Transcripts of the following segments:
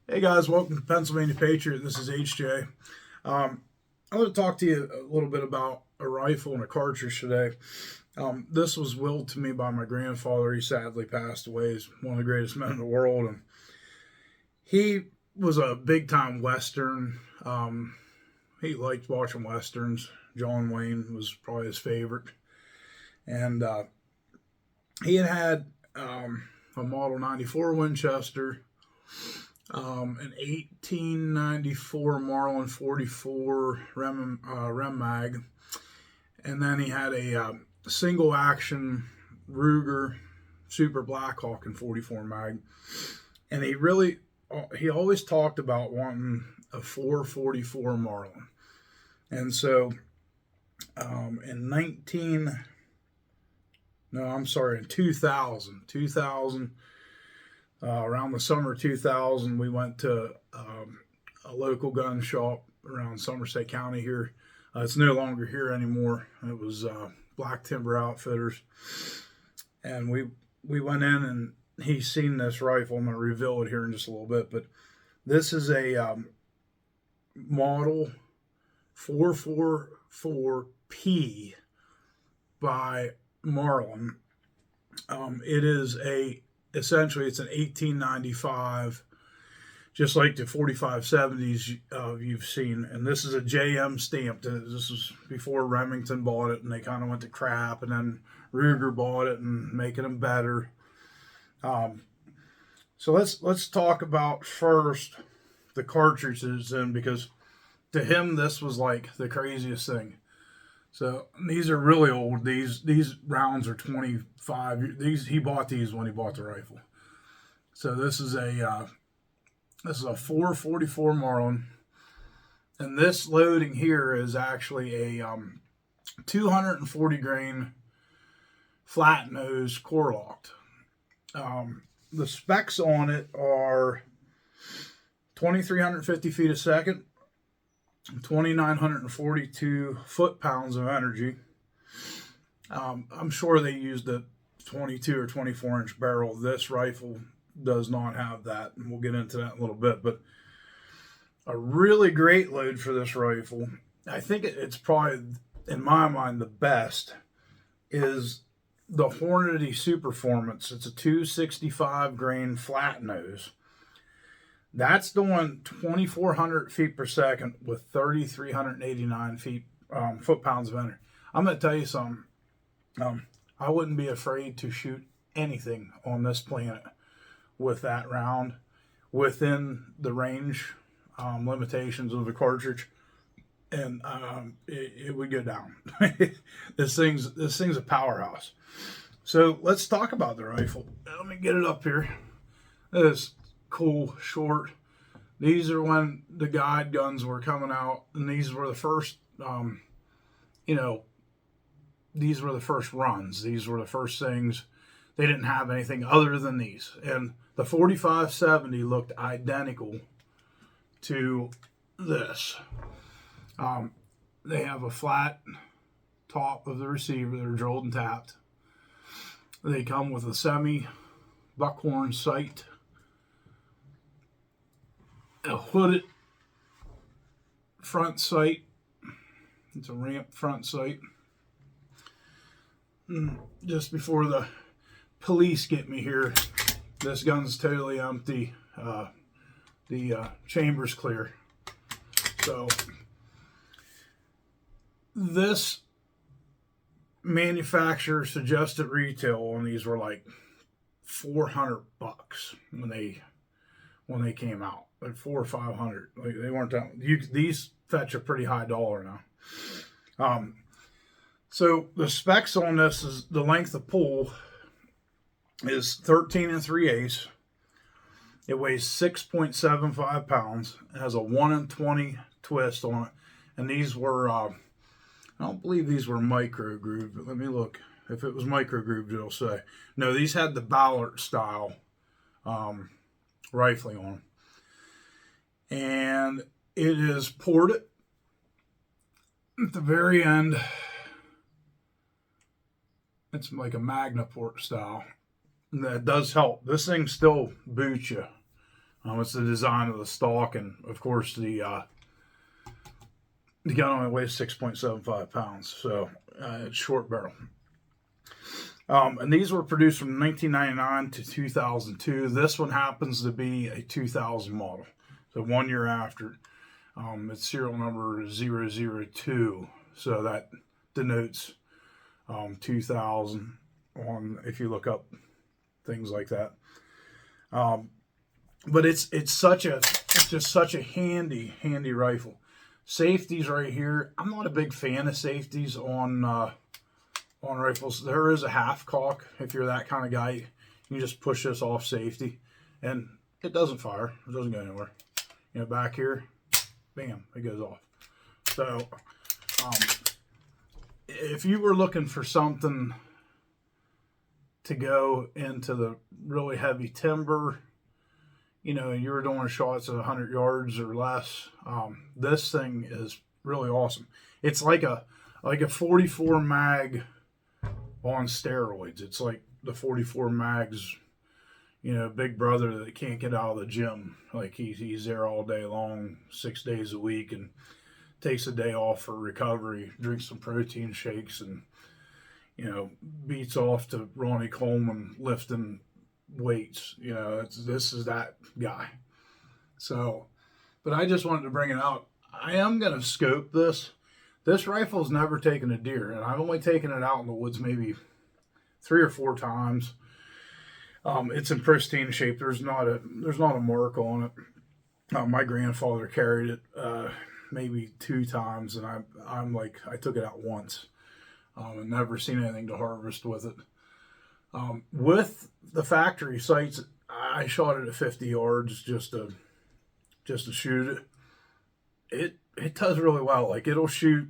Hey guys, welcome to Pennsylvania Patriot. This is HJ. I want to talk to you a little bit about a rifle and a cartridge today. This was willed to me by my grandfather. He sadly passed away. He's one of the greatest men in the world, and he was a big time Western. He liked watching Westerns. John Wayne was probably his favorite, and he had a Model 94 Winchester, an 1894 Marlin 44 Rem mag, and then he had a single action Ruger Super Blackhawk in 44 mag, and he always talked about wanting a 444 Marlin, and so in 2000, around the summer of 2000, we went to a local gun shop around Somerset County here. It's no longer here anymore. It was Black Timber Outfitters. And we went in, and he's seen this rifle. I'm going to reveal it here in just a little bit. But this is a Model 444P by Marlin. Essentially it's an 1895, just like the 4570s you've seen, and this is a JM stamped. This was before Remington bought it, and they kind of went to crap, and then Ruger bought it and making them better. So let's talk about first the cartridges, and because to him this was like the craziest thing. So these are really old. These rounds are 25. He bought these when he bought the rifle. So this is a 444 Marlin, and this loading here is actually a 240 grain flat nose core locked. The specs on it are 2,350 feet a second, 2,942 foot-pounds of energy. I'm sure they used a 22 or 24 inch barrel. This rifle does not have that, and we'll get into that in a little bit. But a really great load for this rifle, I think it's probably, in my mind, the best, is the Hornady Superformance. It's a 265 grain flat nose. That's doing 2,400 feet per second with 3,389 foot-pounds of energy. I'm going to tell you something. I wouldn't be afraid to shoot anything on this planet with that round within the range limitations of the cartridge, and it would go down. This thing's a powerhouse. So let's talk about the rifle. Let me get it up here. This cool short. These are when the guide guns were coming out, and these were the first these were the first runs. These were the first things. They didn't have anything other than these, and the 4570 looked identical to this. They have a flat top of the receiver. They're drilled and tapped. They come with a semi buckhorn sight, a hooded front sight. It's a ramp front sight. Just before the police get me here, this gun's totally empty. The chamber's clear. So this manufacturer suggested retail on these were like $400 when they came out, like 400 or 500. Like they weren't that. These fetch a pretty high dollar now. So the specs on this is the length of pull is 13 3/8. It weighs 6.75 pounds. It has a 1 in 20 twist on it, and these were I don't believe these were micro grooved, but let me look. If it was micro grooved, it'll say. No, these had the Ballard style rifling on them. And it is ported at the very end. It's like a Magna port style. That does help. This thing still boots you. It's the design of the stock, and of course the gun only weighs 6.75 pounds, so it's short barrel. And these were produced from 1999 to 2002. This one happens to be a 2000 model, so 1 year after. Its serial number is 002, so that denotes 2000 on if you look up things like that. But it's just such a handy rifle. Safeties right here. I'm not a big fan of safeties on rifles. There is a half cock. If you're that kind of guy, you just push this off safety, and it doesn't fire. It doesn't go anywhere. You know, back here, bam, it goes off. So, if you were looking for something to go into the really heavy timber, you know, you were doing shots at 100 yards or less, this thing is really awesome. It's like a 44 mag on steroids. It's like the 44 mags, you know, big brother that can't get out of the gym. Like he's there all day long, 6 days a week, and takes a day off for recovery, drinks some protein shakes, and, you know, beats off to Ronnie Coleman lifting weights. You know, this is that guy. So, but I just wanted to bring it out. I am going to scope this. This rifle's never taken a deer, and I've only taken it out in the woods maybe 3 or 4 times. It's in pristine shape. There's not a mark on it. My grandfather carried it maybe 2 times, and I'm like, I took it out once, and never seen anything to harvest with it. With the factory sights, I shot it at 50 yards just to shoot it. It does really well. Like it'll shoot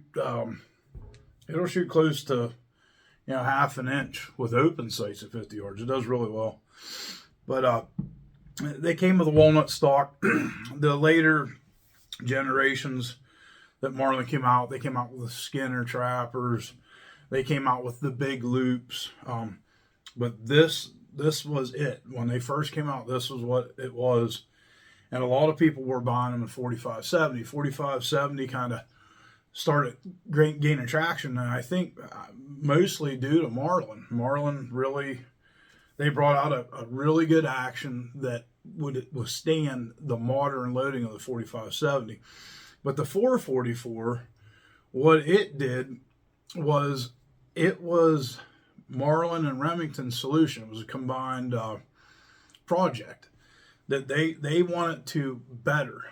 close to, you know, half an inch with open sights at 50 yards. It does really well. But they came with a walnut stock. The later generations that Marlin came out, they came out with the Skinner trappers. They came out with the big loops. But this was it. When they first came out, this was what it was. And a lot of people were buying them in 45-70. 45-70 kind of started gaining traction. And I think mostly due to Marlin. Marlin really, they brought out a really good action that would withstand the modern loading of the 45-70. But the 444, what it did was, it was Marlin and Remington's solution. It was a combined project that they wanted to better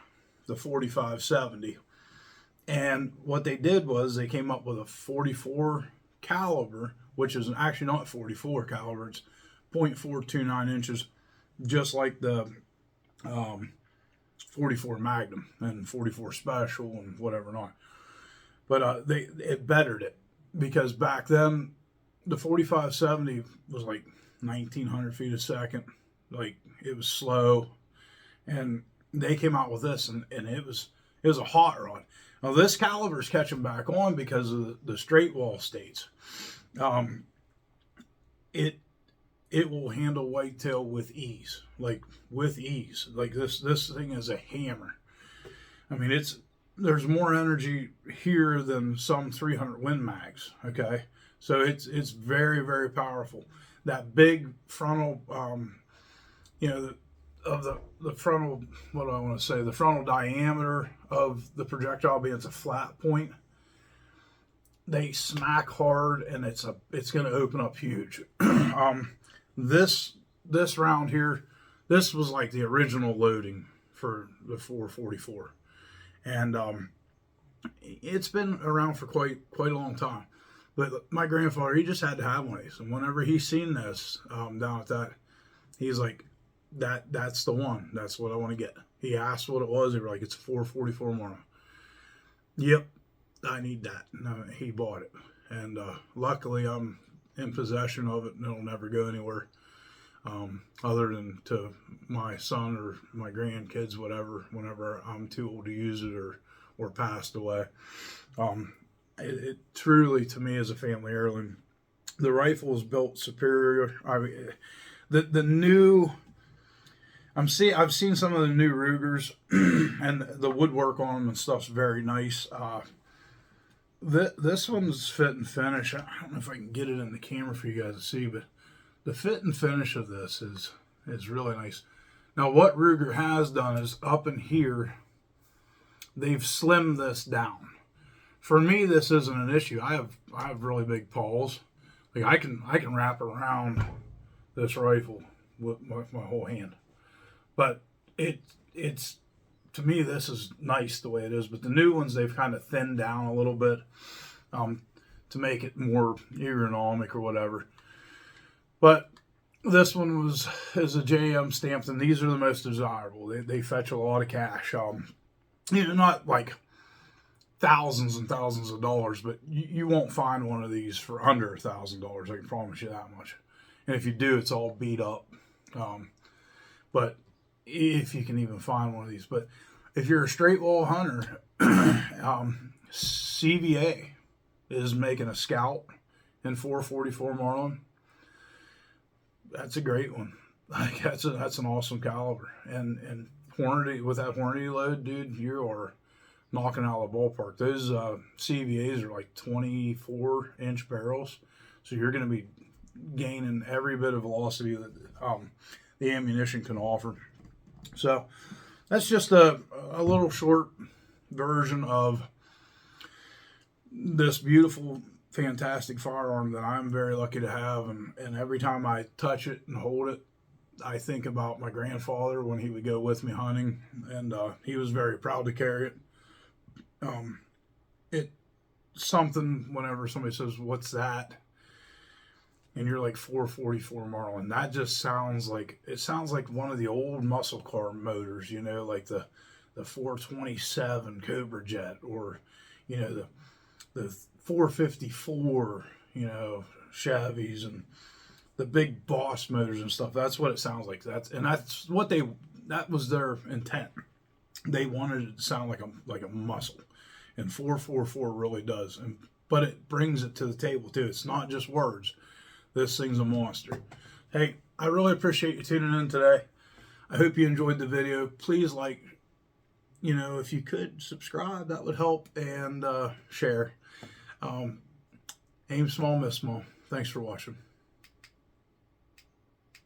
the 45-70. And what they did was they came up with a 44 caliber, which is actually not 44 caliber. It's 0.429 inches, just like the 44 Magnum and 44 Special and whatever not. But it bettered it, because back then the 45-70 was like 1,900 feet a second. Like, it was slow, and they came out with this, and it was a hot rod. Now this caliber's catching back on because of the straight wall states. It will handle whitetail with ease, like this thing is a hammer. I mean, there's more energy here than some 300 Win Mags. Okay, so it's very, very powerful. That big frontal, you know, the frontal, what do I want to say? The frontal diameter of the projectile being it's a flat point. They smack hard, and it's going to open up huge. This round here, this was like the original loading for the 444, and it's been around for quite a long time. But my grandfather, he just had to have one of these, and whenever he seen this down at that, he's like, that's the one. That's what I want to get. He asked what it was. They were like, it's a 444 Marlin. Yep, I need that. No, he bought it, and luckily I'm in possession of it, and it'll never go anywhere, other than to my son or my grandkids, whatever, whenever I'm too old to use it or passed away. It truly, to me, is a family heirloom. The rifle is built superior. I mean, the new I've seen some of the new Rugers, and the woodwork on them and stuff's very nice. This one's fit and finish. I don't know if I can get it in the camera for you guys to see, but the fit and finish of this is really nice. Now, what Ruger has done is up in here, they've slimmed this down. For me, this isn't an issue. I have really big paws. Like I can wrap around this rifle with my whole hand. But it's to me, this is nice the way it is. But the new ones, they've kind of thinned down a little bit to make it more ergonomic or whatever. But this one is a JM stamped, and these are the most desirable. They fetch a lot of cash. Not like thousands and thousands of dollars, but you won't find one of these for under $1,000. I can promise you that much. And if you do, it's all beat up. But if you can even find one of these. But if you're a straight wall hunter, CVA is making a Scout in 444 Marlin. That's a great one. Like that's an awesome caliber. And Hornady, with that Hornady load, dude, you are knocking out of the ballpark. Those CVAs are like 24-inch barrels, so you're going to be gaining every bit of velocity that the ammunition can offer. So that's just a little short version of this beautiful, fantastic firearm that I'm very lucky to have. And every time I touch it and hold it, I think about my grandfather when he would go with me hunting, and he was very proud to carry it. It's something whenever somebody says, "What's that?" and you're like 444 Marlin, that just sounds like one of the old muscle car motors, like the 427 Cobra Jet, or the 454 Chevys, and the big Boss motors and stuff. That's what it sounds like. That was their intent. They wanted it to sound like a muscle, and 444 really does. But it brings it to the table too. It's not just words. This thing's a monster. Hey, I really appreciate you tuning in today. I hope you enjoyed the video. Please if you could subscribe, that would help, and share. Aim small, miss small. Thanks for watching.